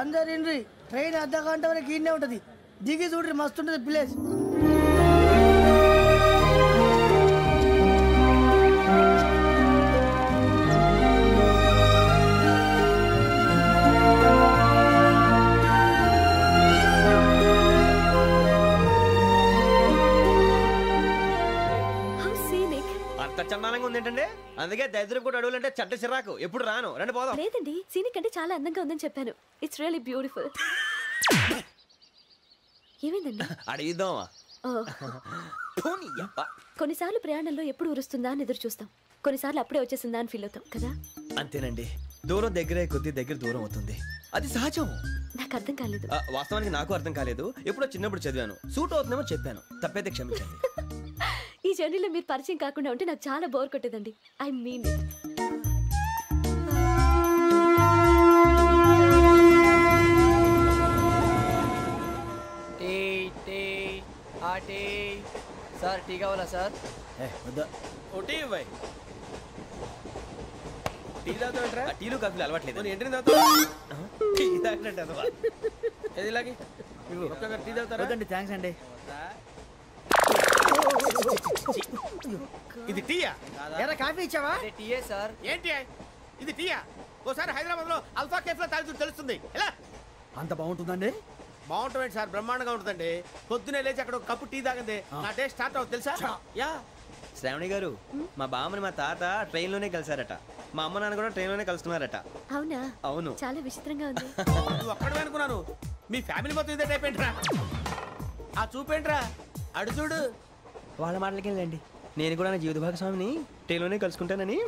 అందరు ఇండ్రి, ట్రైన్ అర్ధ గంట వరకు ఇన్నే ఉంటది. దిగి చూడ్రి, మస్తు ఉంటది ప్లేస్. అంత చందానంగా ఉంది ఏంటండి? అందుకే దరిద్రపు కూడా అడవులంటే చెడ్డ చిరాకు. ఎప్పుడు రాను. రండి పోదాం. లేదండి, సీనిక్ అంటే చాలా అందంగా ఉందని చెప్పాను. It's really beautiful. ఏమైందండి? అడిగిద్దామా? కొన్నిసార్లు ప్రయాణంలో ఎప్పుడు ఉరుస్తుందా అని ఎదురు చూస్తాం, కొన్నిసార్లు అప్పుడే వచ్చేసిందా అని ఫీల్ అవుతాం కదా. అంతేనండి, దూరం దగ్గరే కొద్ది దగ్గర దూరం అవుతుంది, అది సహజం. నాకు అర్థం కాలేదు. వాస్తవానికి నాకు అర్థం కాలేదు. ఎప్పుడో చిన్నప్పుడు చదివాను, సూట్ అవుతుందేమో చెప్పాను, తప్పైతే క్షమించండి. ఈ జర్నీలో మీరు పరిచయం కాకుండా ఉంటే నాకు చాలా బోర్ కొట్టేదండి. I mean it. Sir tea కావాలా సార్? టీ ఇవ్వాయి. టీ తాగుతావేంట్రా? టీలు కాఫీలు అలవాట్లేదు. ఏంటి తాగుతావు? టీ తాగినట్టు అదవా. ఏది ఇలాగే ఒక్కొక్క టీ తాగుతారా? థ్యాంక్స్ అండి. ఇది టీయా? ఎరా కాఫీ ఇచ్చావా? టీయే సార్. ఏంటి ఇది టీయా? ఓసారి హైదరాబాద్ లో అల్ఫా కేఫ్ లో తాగుతూ తెలుస్తుంది. ఎలా అంత బాగుంటుందండి? బాగుంటుంది సార్, బ్రహ్మాండంగా ఉంటుందండి. పొద్దునే లేచి అక్కడ ఒక కప్పు టీ తాగింది నా డే స్టార్ట్ అవుతుంది తెలుసా? యా. శ్రావణి గారు, మా బామ్మని మా తాత ట్రైన్ లోనే కలిసారట, మా అమ్మ నాన్న కూడా ట్రైన్ లోనే కలుస్తున్నారట. అవునా? అవును. చాలా విచిత్రంగా ఉంది. నువ్వు ఒక్కడే అనుకున్నాను, మీ ఫ్యామిలీ మొత్తం ఇదే టైప్ ఏంట్రా? ఆ చూపేంట్రా, అడు చూడు. వాళ్ళ మాటలకి వెళ్ళండి, నేను కూడా నా జీవిత భాగస్వామిని ట్రైన్ లోనే కలుసుకుంటానని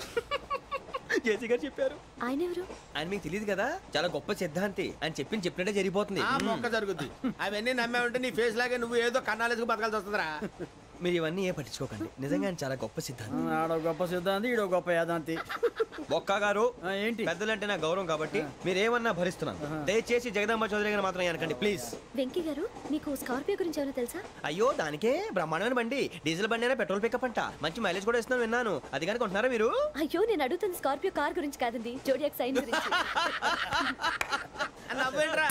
జేసీ గారు చెప్పారు. ఆయన ఎవరు? ఆయన మీకు తెలియదు కదా, చాలా గొప్ప సిద్ధాంతి అని చెప్పినట్టే జరిగిపోతుంది. మొక్క జరుగుద్ది. అవన్నీ నమ్మే ఉంటే నీ ఫేస్ లాగే నువ్వు ఏదో కన్నాలేసుకు బతకాల్సి వస్తుందిరా. మీరు ఇవన్నీ ఏ పట్టించుకోకండి, నిజంగా ఆయన చాలా గొప్ప సిద్ధాంతి. ఆడో గొప్ప సిద్ధాంతి, ఈడో గొప్ప యాదాంతి. ఒక్క గారు ఏంటి? పెద్దలంటే నా గౌరవం కాబట్టి మీరేమన్నా భరిస్తున్నాను. దయచేసి జగదాంబ చౌదరి గారు మాత్రం అనకండి ప్లీజ్. వెంకీ గారు, మీకు స్కార్పియో గురించి ఏమైనా తెలుసా? అయ్యో, దానికే బ్రహ్మాండమైన బండి, డీజిల్ బండి అయినా పెట్రోల్ పికప్ అంట, మంచి మైలేజ్ కూడా ఇస్తున్నాను విన్నాను. అది కానీ కొంటున్నారా మీరు? అయ్యో, నేను అడుగుతుంది స్కార్పియో కార్ గురించి కాదండి, జోడియాక్ సైన్ గురించి. నవ్వేంట్రా?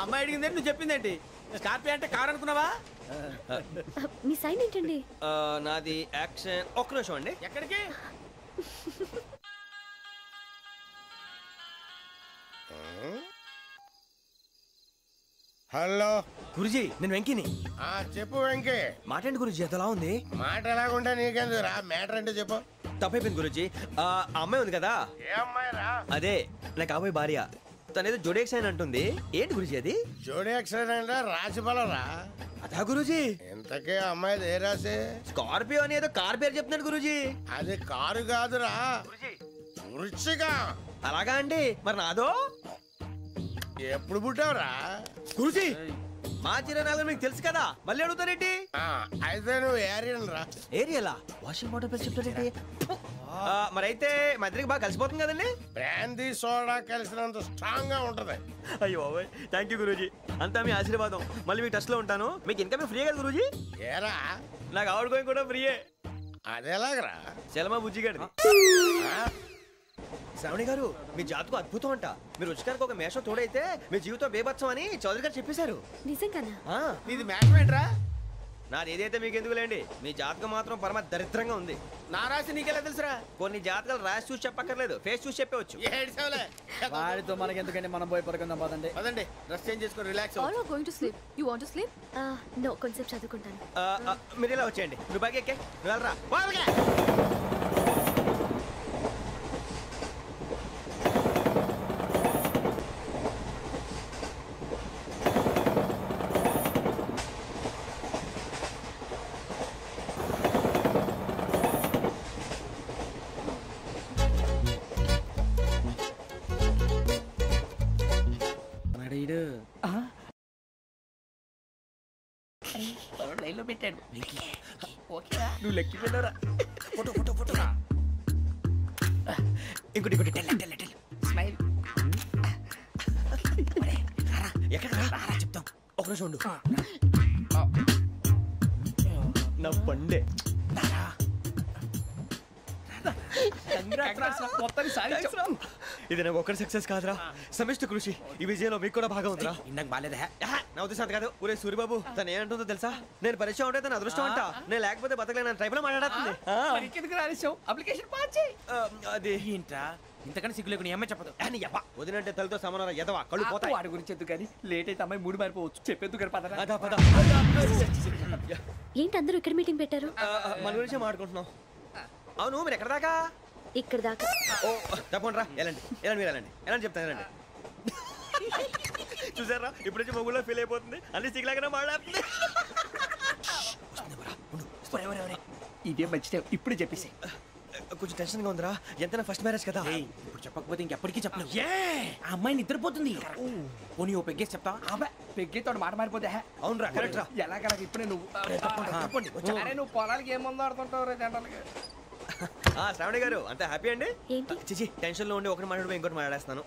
అమ్మాయి అడిగిందేంటి, నువ్వు చెప్పిందేంటి? స్కార్పియో అంటే కార్ అనుకున్నావా? మీ సైన్ ఏంటండి? నాది యాక్షన్. ఒక్క నిమిషం అండి. ఎక్కడికి? హలో గురుజీ, నేను వెంకిని. చెప్పు వెంకీ. మాట్లాడండి గురుజీ, ఎంతలా ఉంది? మాట ఎలాగుంటా నీకెందుకు రా, మ్యాటర్ అంటే చెప్పు. తప్పైపోయింది గురుజీ. ఆ అమ్మాయి ఉంది కదా, ఏ అమ్మాయి రా? అదే నా కాబోయే భార్య, తనేదో జోడేక్స్ అని అంటుంది. ఏంటి గురుజీ అది? జోడియాక్ సైన్ అంటే రాసి బలరా? అదా గురుజీ. ఇంతకే అమ్మాయి ఏ రాసి? స్కార్పియో అని ఏదో కార్ పేరు చెప్తున్నాడు గురుజీ. అది కారు కాదురా, వృచ్చిక. అలాగా అండి, మరి నాదో? ఎప్పుడు పుట్టావురా గురుజీ? మా చిరనాలు మీకు తెలుసు కదా, మళ్ళీ అడుగుతారేంటి? అయితే నువ్వు ఏరియన్ రా. ఏరియలా? వాషింగ్ వాటర్ పేరు చెప్తారేంటి? మరైతే మా ఇద్దరికి బాగా కలిసిపోతుంది కదండి. బ్రాందీ సోడా కలిసినంత స్ట్రాంగ్ గా ఉంటది. అయ్యో థ్యాంక్ యూ గురూజీ, అంతా మీ ఆశీర్వాదం. మళ్ళీ మీకు టచ్ లో ఉంటాను. మీకు ఇంకా ఫ్రీ కదా గురూజీ? ఏరా, నాకు ఆవిడ గోయింగ్ కూడా ఫ్రీయే. అదేలాగరా? చలమా బుజ్జిగాడి. శ్రావణి గారు, మీ జాతకు అద్భుతం అంట. మీరు రుచికారికి ఒక మేషం తోడైతే మీ జీవితం బేబత్సం అని చౌదరి గారు చెప్పేశారు. నిజంగానా? నీది మేషం ఏంట్రా? నాది ఏదైతే మీకు ఎందుకు లేండి, మీ జాతకం మాత్రం పరమ దరిద్రంగా ఉంది. నా రాసి నీకెలా తెలుసురా? కొన్ని జాతకాలు రాసి చూసి చెప్పక్కర్లేదు, ఫేస్ చూసి చెప్పవచ్చు. వాడితో మనకి ఎందుకంటే మనం పోయి పడుకుందాం పదండి. పదండి, డ్రెస్ చేంజ్ చేసుకొని relax. All are going to sleep. You want to sleep? No, కొంచెం చదువుకుంటాను. మీరు ఇలా వచ్చేయండి. నువ్వు బాగా ఎక్కే, నువ్వు వెళ్ళరా. లైన్లో పెట్టాడు. నువ్వు లెక్కి పెట్టారా? Photo photo photo. ఇంకోటి ఇంకోటి. స్మైల్. ఎక్కడ రారా చెప్తాం. ఒక నిమిషం ఉండు. నా పండే. ఇది నాకు ఒక్కడి సక్సెస్ కాదురా, సమిష్టి కృషి. ఈ విజయంలో మీకు కూడా భాగం ఉందిరా. ఇందాక బాలేదా? నా ఉద్దేశం కాదు. ఊరే సూరిబాబు, తను ఏమంటుందో తెలుసా? నేను పరిచయం ఉంటే తన అదృష్టం అంట, నేను లేకపోతే బతకలేను ట్రైబ్ లో మాట్లాడుతుంది. అప్లికేషన్ పాస్ చేయి. అది ఏంట్రా ఇంతకన్నా సిగ్గు లేకుండా ఏమై చెప్పదు. వదినంటే తలతో సమానం ఎదవా, కళ్ళు పోతాయి. వాడి గురించి ఎందుకు కానీ లేట్ అయితే అమ్మాయి మూడు మారిపోవచ్చు. చెప్పేందుకు గారు పద. ఏంటి అందరూ ఇక్కడ మీటింగ్ పెట్టారు? మన గురించే మాట్లాడుకుంటున్నాం. అవును మీరు ఎక్కడ దాకా? ఇక్కడ దాకా. ఓ తప్పకుండా రా, వెళ్ళండి వెళ్ళండి మీరు వెళ్ళండి వెళ్ళండి చెప్తాను వెళ్ళండి. చూసారా ఇప్పుడు నుంచి మొగుల్లో ఫీల్ అయిపోతుంది, అన్ని సిగ్లాగానే మాట్లాడుతుంది. ఇదే మంచి టైం, ఇప్పుడు చెప్పేసి. కొంచెం టెన్షన్ గా ఉందిరా, ఎంతైనా ఫస్ట్ మ్యారేజ్ కదా. ఇప్పుడు చెప్పకపోతే ఇంకెప్పటికీ చెప్పలేవు. ఆ అమ్మాయి నిద్రపోతుంది. పోనీ ఓ పెగ్గేసి చెప్తా. పెగ్గేతో మాట మారిపోతే. అవునురా కరెక్ట్ రా. ఎలాగలా ఇప్పుడే నువ్వు అరే నువ్వు పొలాలకి ఏముందో ఆడుతుంటావు రే జనరల్గా. శ్రావణి గారు అంత హ్యాపీ అండి? చిచి టెన్షన్ లో ఉండి ఒకటి మాట్లాడిపోయి ఇంకోటి మాట్లాడేస్తాను.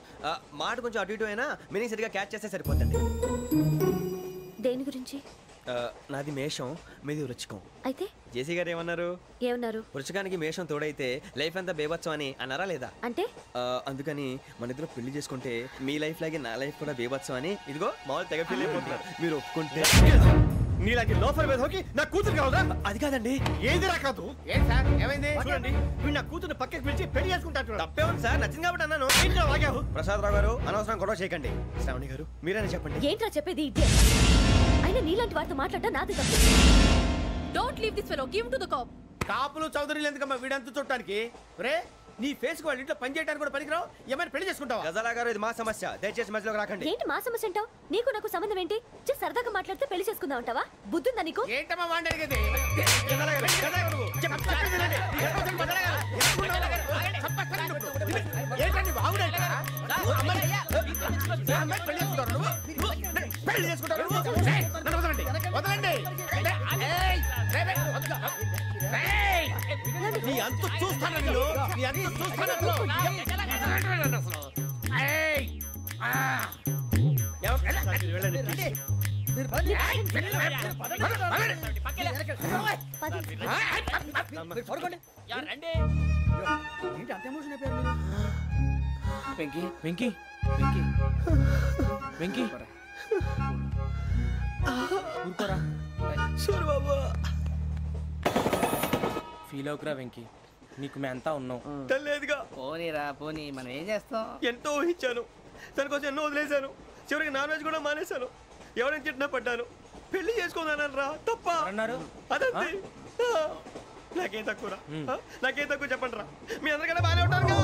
మాట కొంచెం అటు ఇటు అయినా మీనింగ్ సరిగా క్యాచ్ చేస్తే సరిపోతుంది. దేని గురించి? నాది మేషం, మీది వృచ్చికం. అయితే జేసీ గారు ఏమన్నారు? వృచ్చికానికి మేషం తోడైతే లైఫ్ అంతా బేబత్సం అని అన్నారా లేదా? అంటే అందుకని మన ఇద్దరు పెళ్లి చేసుకుంటే మీ లైఫ్ లాగే నా లైఫ్ కూడా బేబత్సం అని ఇదిగో మామూలు తెగ ఫీల్ అయిపోతున్నారు. మీరు ఒప్పుకుంటే నీలాంటి లోఫర్ మీద హోకి నా కూతురు కావదా? అది కాదండి. ఏది రాకాదు. ఏం సార్ ఏమైంది? చూడండి వీడు నా కూతురు పక్కకి పిలిచి పెళ్లి చేసుకుంటాడు. తప్పే ఉంది సార్, నచ్చింది కాబట్టి అన్నాను. ప్రసాద్ రావు గారు అనవసరం గొడవ చేయకండి. శ్రావణి గారు మీరైనా చెప్పండి. ఏంట్రా చెప్పేది? అయినా నీలాంటి వారితో మాట్లాడటం నాది తప్పు. Don't leave this fellow, give to the cop. కాపులు చౌదరులు ఎందుకమ్మా వీడంతా చూడటానికి? రే నీ ఫేస్ కు వాళ్ళ ఇంట్లో పని చేయడానికి కూడా పనికిరావు. ఏమైనా పెళ్లి చేసుకుంటావా? గజాలా గారు ఇది మా సమస్య, దయచేసి మధ్యలోకి రాకండి. ఏంటి మా సమస్య అంటావు? నీకు నాకు సంబంధం ఏంటి? సరదాగా మాట్లాడితే పెళ్లి చేసుకుందాం అంటావా? బుద్ధుందా నీకు? ఏంటమ్మా వాడిని అడిగేది? ఏంటండి బాగుండండి పెళ్లి చేసుకుంటారు. వదలండి. నీ అంత చూస్తాను నీ అంత చూస్తాను. వెంకీ వెంకీ వెంకీ వెంకీ ఊరుకోరా. ఫీల్ అవుకురా వెంకీ, నీకు మేమంతా ఉన్నాం. తెలియదుగా. పోనీరా పోనీ, మనం ఏం చేస్తాం? ఎంతో ఊహించాను, దానికోసం ఎన్నో వదిలేశాను. చివరికి నాన్ వెజ్ కూడా మానేశాను. ఎవరైనా తిట్టినా పడ్డాను. పెళ్లి చేసుకున్నాను రా, తప్ప అన్నారు. అదంతే. నాకేం తక్కువ నాకేం తక్కువ చెప్పండి రా. మీ అందరికన్నా బాగానే ఉంటారుగా.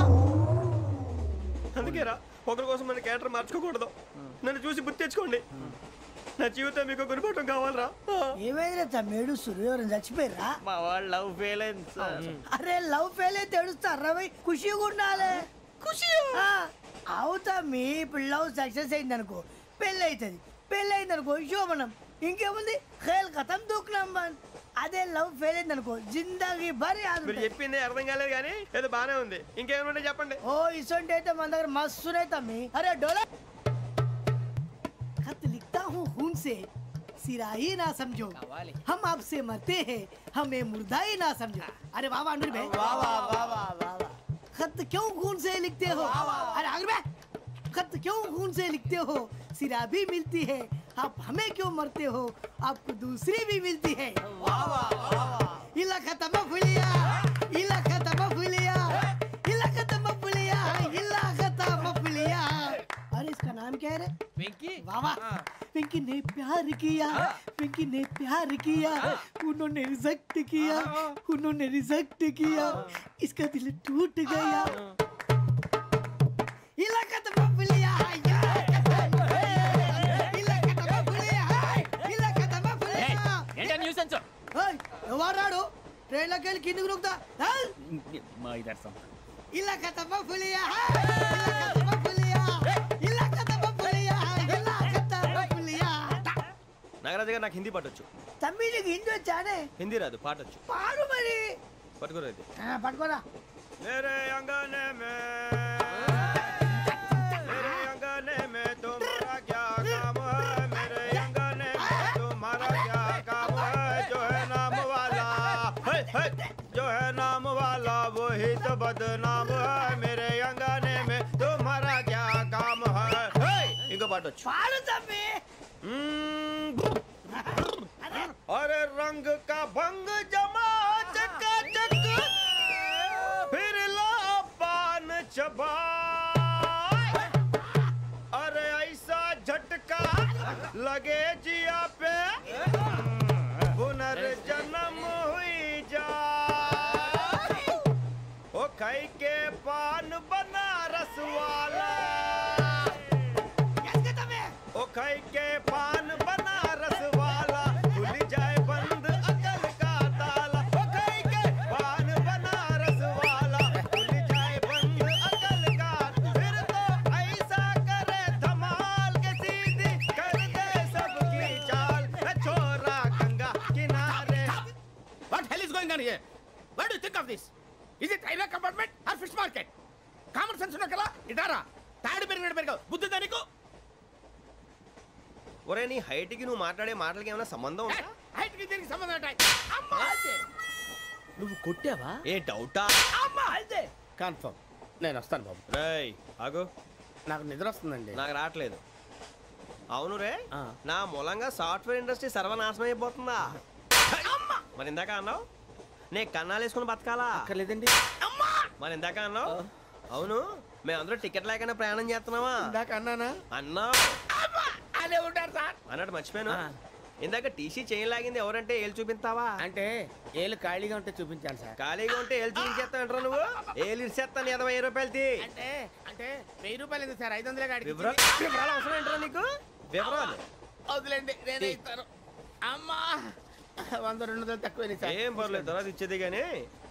అందుకే రా, ఒకరి కోసం మన క్యారెక్టర్ మార్చుకోకూడదు. నన్ను చూసి గుర్తు తెచ్చుకోండి. నా జీవితం మీకు గురిపటం కావాలరా. ఏమైందిరా తమ్మేడు సూర్యవరం చచ్చిపోయిరా? మా వాళ్ళు లవ్ ఫెయిల్ అయింది సార్. అరే లవ్ ఫెయిల్ అయితే ఏడుస్తారా? ఖుషిగా ఉండాలి. ఖుషి అవుతా. మీ ఇప్పుడు లవ్ సక్సెస్ అయింది అనుకో పెళ్ళి అవుతుంది. పెళ్ళి అయింది అనుకో శోభనం. ఇంకేముంది ఖేల్ కథం దూకునాం బాన్. అదే లవ్ ఫెయిల్ అయింది అనుకో జిందాగీ భారీ. మీరు చెప్పింది అర్థం కాలేదు కానీ ఏదో బానే ఉంది. ఇంకేమైనా చెప్పండి. ఓ ఇసొంటి అయితే మన దగ్గర మస్తునే తమ్మి. అరే డోలా खत लिखता हूँ खून से सिरा ही ना समझो, हम आपसे मरते हैं हमें मुर्दा ही ना समझो. अरे वाह वाह भाई, वाह वाह वाह वाह वाह. खत क्यों खून से लिखते हो? अरे आगे भाई, खत क्यों खून से लिखते हो? सिरा भी मिलती है, आप हमें क्यों मरते हो? आपको दूसरी भी मिलती है. वाह वाह वाह. इला खत्म फुलिया, इला खत्म फुलिया, इला खत्म फुलिया, इला खत्म फुलिया. अरे इसका नाम क्या है रे? వెంకీ. वाह वाह. पिंकी ने प्यार किया, पिंकी ने प्यार किया, उन्होंने रिजेक्ट किया, उन्होंने रिजेक्ट किया, इसका दिल टूट गया. इलाका तो बबलिया ఎవరాడు ట్రైన్లోకి వెళ్ళి కిందికి నొక్కుతా. మా ఇదర్శం ఇలాకా తప్ప పులియా, ఇలాకా తప్ప పులియా, ఇలాకా తప్ప పులియా, ఇలాకా తప్ప పులియా. నాగరాజు గారు నాకు హిందీ పాటొచ్చు. తమ్మి నీకు హిందీ వచ్చానే? హిందీ రాదు, పాటొచ్చు. పాడు మరి. పట్టుకోరా ఇది. పట్టుకోరా. मेरे अंगने में तुम्हारा क्या काम है? मेरे अंगने में तुम्हारा क्या काम है? जो है नाम वाला जो है नाम वाला वही तो बदनाम है. मेरे अंगने में तुम्हारा क्या काम है? इनको बाटो पाड़ो तम्मी. अरे रंग का भंग जमा चकाचक फिर ला पान चबा. अरे ऐसा झटका लगे जिया पे पुनर्जन्म हुई जा. खाई के पान बनारस वाला ओ खाई के पान बनारस वाला खुल जाए बंद अकल का ताला ओ खाई के पान बनारस वाला खुल जाए बंद अकल का फिर तो ऐसा करे धमाल के सीधी कर दे सबकी चाल छोरा गंगा किनारे What hell is going on here? What do you think of this? Is it railway compartment or fish market? Common sense ఉన్న కదా ఇటారా తాడు పెరిగావు బుద్ధి దానికి ఒరే నీ హైట్ కి నువ్వు మాట్లాడే మాటలకి ఏమైనా సంబంధం ఉందా? హైట్ కి దీనికి సంబంధం ఉంటాయి అమ్మా నువ్వు కొట్టావా ఏ డౌటా? అమ్మా అయితే కన్ఫర్మ్ నేను వస్తాను బాబు రేయ్ ఆగు నాకు నిద్ర వస్తుందండి నాకు రావట్లేదు అవును రే నా మూలంగా సాఫ్ట్వేర్ ఇండస్ట్రీ సర్వనాశనం అయిపోతుందా మరి ఇందాక అన్నావు నే కన్నాలు వేసుకుని బతకాలా లేదండి మరి ఇందాక అన్నావు అవును మేమందరూ టికెట్ లేకుండా ప్రయాణం చేస్తున్నావా ఇందాక అన్నానా అన్నావు అదే ఉంటారు సార్ అన్నట్టు మర్చిపోయాను ఇందాక టీసీ చేయి లాగింది ఎవరంటే ఏళ్ళు చూపిస్తావా అంటే ఏళ్ళు ఖాళీగా ఉంటే చూపించాను సార్ ఖాళీగా ఉంటే ఏళ్ళు చూపించేస్తానంటారా నువ్వు ఏళ్ళు ఇచ్చేస్తాను 20 రూపాయలది అంటే అంటే 1000 రూపాయలు ఎందుకు సార్ 500 గాడికి వివరాలు అవసరం ఏంటరా నీకు వివరాలు వదిలేండి నేనే ఇస్తాను అమ్మా 100 200 తక్కువ ఏం పర్లేదు తర్వాత ఇచ్చేది కానీ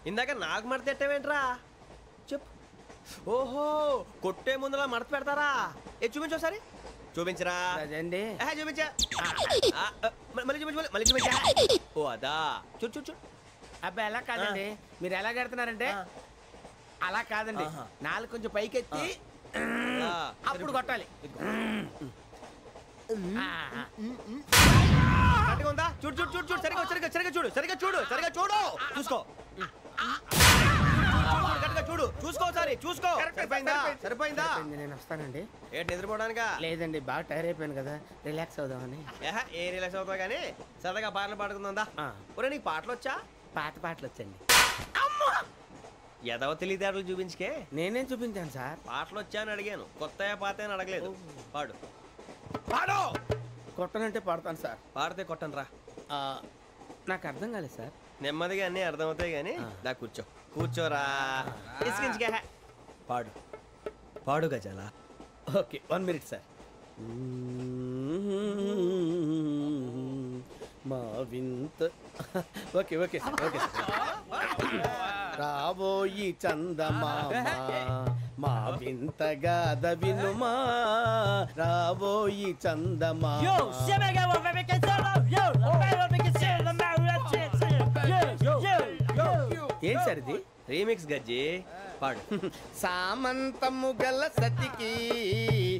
ఇందాక నాకు మడత ఎట్టవేంట్రా చెప్పు ఓహో కొట్టే ముందులా మడత పెడతారా ఏ చూపించు ఒకసారి చూపించరా అదండి చూపించా మళ్ళీ చూపించు మళ్ళీ చూపించా ఓ అదా చూడు చూడు చూడు అబ్బాయి ఎలా కాదండి మీరు ఎలా కడుతున్నారంటే అలా కాదండి నాలుగు కొంచెం పైకెత్తి అప్పుడు కొట్టాలి ఉందా చూడు చూడు చూడు చూడు సరిగా సరిగా సరిగా చూడు సరిగా చూడు సరిగా చూడు చూసుకో చూడు చూసుకో సారి చూసుకో సరిపోయిందా సరిపోయిందా నేను వస్తానండి ఏంటి నిద్రపోవడానికా లేదండి బాగా టైర్ అయిపోయాను కదా రిలాక్స్ అవుదామని ఏ రిలాక్స్ అవుతావు కానీ సరదాగా పాటలు పాడుకుందా ఒరే నీకు పాటలు వచ్చా పాత పాటలు వచ్చండి ఎదవ తెలివితేటలు చూపించుకే నేనేం చూపించాను సార్ పాటలు వచ్చా అని అడిగాను కొత్త పాత అని అడగలేదు పాడు పాడు కొట్టనంటే పాడతాను సార్ పాడితే కొట్టను రా నాకు అర్థం కాలేదు సార్ నెమ్మదిగా అన్నీ అర్థమవుతాయి కానీ దా కూర్చో కూర్చోరా ఇసుకించుకే పాడు పాడు గజాల ఓకే 1 మినిట్ సార్ మా వింత okay okay sir okay sir రాబోయి చందమామ మా వింతగా దవినుమా రాబోయి చందమామ ఏంటి సార్ ఇది రీమిక్స్ గజ్జి పాడు సామంతము గల సతికి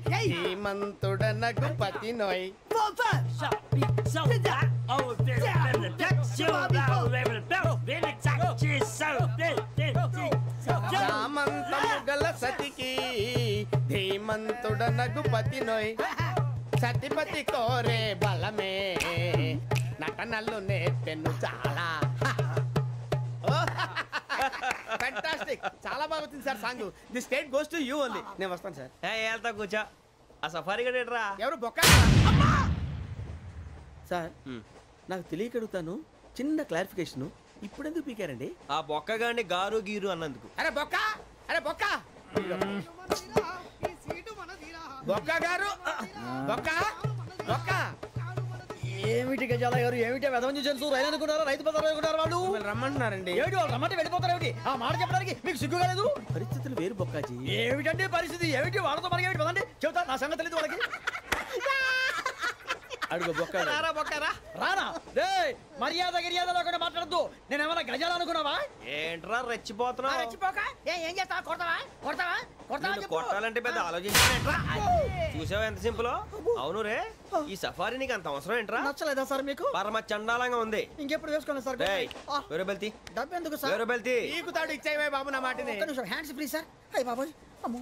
హేమంతుడనగు పతి నోయ్ సామంతము గల సతికి ధీమంతుడనగు పతి నోయ్ సతిపతి కోరే బలమే నటనలు నేర్పెను చాలా ఫ్యాంటాస్టిక్ చాలా బాగా వచ్చింది sir song the state goes to you only నేను వస్తాను సార్ వెళ్తా కూర్చో ఆ సఫారీ గడేట్రా ఎవరు బొక్క సార్ నాకు తెలియక అడుగుతాను చిన్న క్లారిఫికేషన్ ఇప్పుడు ఎందుకు పీకారండి ఆ బొక్కగాండి గారు గీరు అన్నందుకు అరే బొక్క అరే బొక్క బొక్క గారు బొక్క బొక్క ఏమిటి గజాల గారు ఏమిటి వెదవం చూసారు రైలు అనుకున్నారా రైతు బజార్ అనుకున్నారు వాళ్ళు రమ్మంటున్నారండి ఏమిటి వాళ్ళు రమ్మంటే వెళ్ళిపోతారు ఏమిటి ఆ మాట చెప్పడానికి మీకు సిగ్గు కాలేదు పరిస్థితులు వేరు బొక్కాజీ ఏమిటంటే పరిస్థితి ఏమిటి వాళ్ళతో మనకి ఏమిటి పదండి చెబుతా నా సంగతి తెలియదు వాళ్ళకి అడుగు బొక్క రారా బొక్కరా రానా రే మర్యాద గిర్యాద లేకుండా మాట్లాడద్దు నేను ఏమైనా గజాలు అనుకున్నావా ఏంట్రా రెచ్చిపోతున్నావు రెచ్చిపోక ఏం చేస్తావా కొడతావా కొడతావా కొడతావా కొట్టాలంటే పెద్ద ఆలోచించానేంట్రా చూసావా ఎంత సింపుల్ అవును రే ఈ సఫారీ నీకు అంత అవసరం ఏంట్రా నచ్చలేదా సార్ మీకు పరమ చండాలంగా ఉంది ఇంకెప్పుడు వేసుకోండి సార్ వేరే బెల్తి డబ్బు ఎందుకు సార్ వేరే బెల్తి నీకు తాడు ఇచ్చేవే బాబు నా మాటని హ్యాండ్స్ ఫ్రీ సార్ అయ్యి బాబోయ్ అమ్మో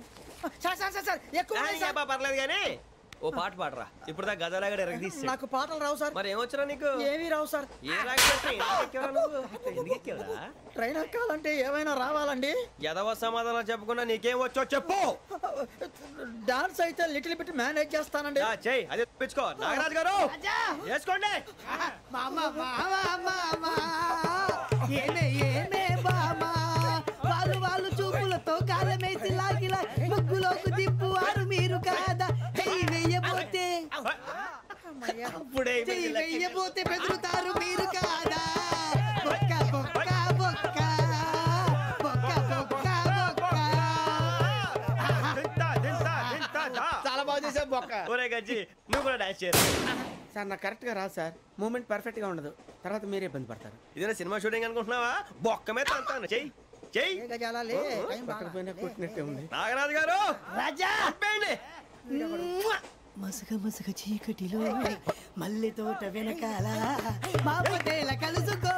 సార్ సార్ సార్ సార్ ఎక్కువ పర్లేదు కానీ ఓ పాట పాడరా ఇప్పుడు దా గదలాగడ ఎరగదీసి నాకు పాటలు రావు సార్ మరి ఏమొచ్చరా నీకు ఏమీ రావు సార్ ఏ రాకెవరా ట్రైన్ ఎక్కాలంటే ఏమైనా రావాలండి ఎదవ సమాధానం చెప్పకుండా నీకేం వచ్చో చెప్పు డాన్స్ అయితే లిటిల్ బిట్ మేనేజ్ చేస్తానండి చెయ్యి అదే తెప్పించుకో నాగరాజు గారు వేసుకోండి ఏమే ఏమే బామా వాళ్ళు చూపులు సిలాకిలా ముగ్గులోకి తిప్పువారు మీరు కాదా చెయ్యి వెయ్యబోతే చెయ్యి వెయ్యబోతే బెదురుతారు మీరు కాదా బొక్క బొక్క బొక్క బొక్క బొక్క బొక్క. చాలా బాగా చేసావు బొక్క. ఒరే గజ్జి నువ్వు కూడా డాన్స్ చేయరు సార్ నాకు కరెక్ట్ గా రాదు సార్. మూమెంట్ పర్ఫెక్ట్ గా ఉండదు, తర్వాత మీరే ఇబ్బంది పడతారు. ఇదేనా సినిమా షూటింగ్ అనుకుంటున్నావా? బొక్క మీద అంటాను. చెయ్యి చెయ్యి. కొట్టినట్టే ఉంది. నాగరాజు గారు రాజా ఆపేయండి. మసక మసక చీకటిలో మల్లె తోట వెనకాల మా పటేల కలుసుకో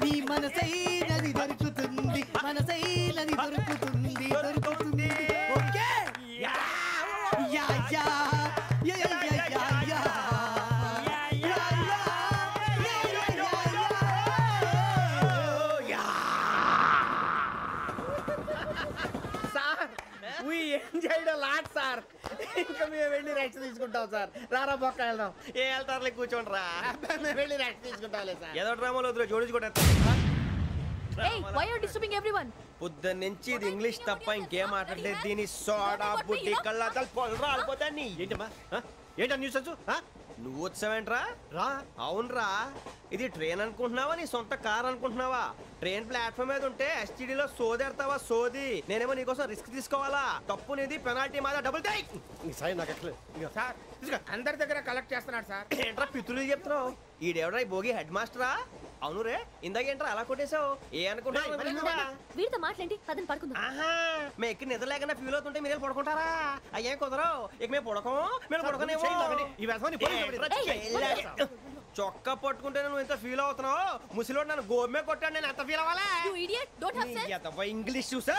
నీ మనసైనది దొరుకుతుంది మనసైనది దొరుకుతుంది దొరుకుతుంది. Okay yeah yeah yeah yeah yeah yeah yeah. Sir ఇంకా మేము వెళ్ళి రెస్ట్ తీసుకుంటాం సార్. రారా బొక్క వెళ్దాం. ఏ వెళ్తారులే కూర్చోండి రా. మేము వెళ్ళి రెస్ట్ తీసుకుంటాంలే సార్. ఏదో డ్రామాలో వద్దు జోడించుకుంటా. పొద్దున్న నుంచి ఇది ఇంగ్లీష్ తప్ప ఇంకేం మాట్లాడలేదు. దీని సోడా బుడ్డి కళ్ళ పొలరా అల్పోతాన్ని. ఏంటమ్మా ఏంటా న్యూస్ వచ్చు? నువ్వు వచ్చావేంట్రా? రా. అవునరా, ఇది ట్రైన్ అనుకుంటున్నావా నీ సొంత కార్ అనుకుంటున్నావా? ట్రైన్ ప్లాట్ఫామ్ మీద ఉంటే ఎస్టీడీలో సోదేడతావా సోది. నేనేమో నీకోసం రిస్క్ తీసుకోవాలా? తప్పు నీది, పెనాల్టీ మాదా, డబుల్ టై. సాయి నాకు ఎక్కలేదు. సార్ అందరి దగ్గర కలెక్ట్ చేస్తున్నాడు సార్. ఏంట్రా పితులు చెప్తున్నావు? ఈడెవడ్రా ఈ భోగి హెడ్ మాస్టరా? అవును రే, ఇందాకేంట్రా అలా కొట్టేశావు? ఏ అనుకుంటున్నావు? వీరితో మాట్లాడి పదని పడుకుందాం. ఆహా, మేము ఎక్కడ నిద్ర లేకుండా ఫీల్ అవుతుంటే మీరు పడుకుంటారా? అయ్యేం కుదరవు. ఇక మేము పడకం, మేము పడకనేమో. చొక్కా పట్టుకుంటే నువ్వు ఎంత ఫీల్ అవుతున్నావు? ముసలివాడు నన్ను గోమే కొట్టాడు, నేను ఎంత ఫీల్ అవ్వాలా? ఇంగ్లీష్ చూసా.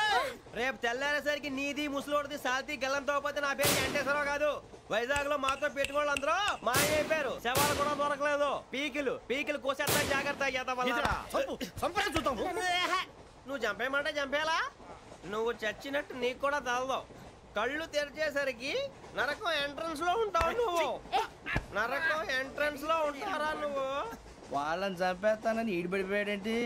రేపు తెల్లారేసరికి నీది ముసలివాడిది సాల్తీ గల్లంతో పోతే నా పేరు వెంకటేశ్వరరావు కాదు. వైజాగ్ లో మాతో పెట్టుకోళ్ళు అందరూ మాయమైపోయారు. శవాలు కూడా దొరకలేదు. పీకిలు కోసేస్తా జాగ్రత్త. నువ్వు చంపేయమంటే చంపేలా? నువ్వు చచ్చినట్టు నీకు కూడా తగదు. కళ్ళు తెరిచేసరికి నరకం ఎంట్రన్స్ లో ఉంటావు నువ్వు. నరకం ఎంట్రన్స్ లో ఉంటారా నువ్వు? వాళ్ళని చంపేస్తానని ఈడిపడిపోయాడేంటి?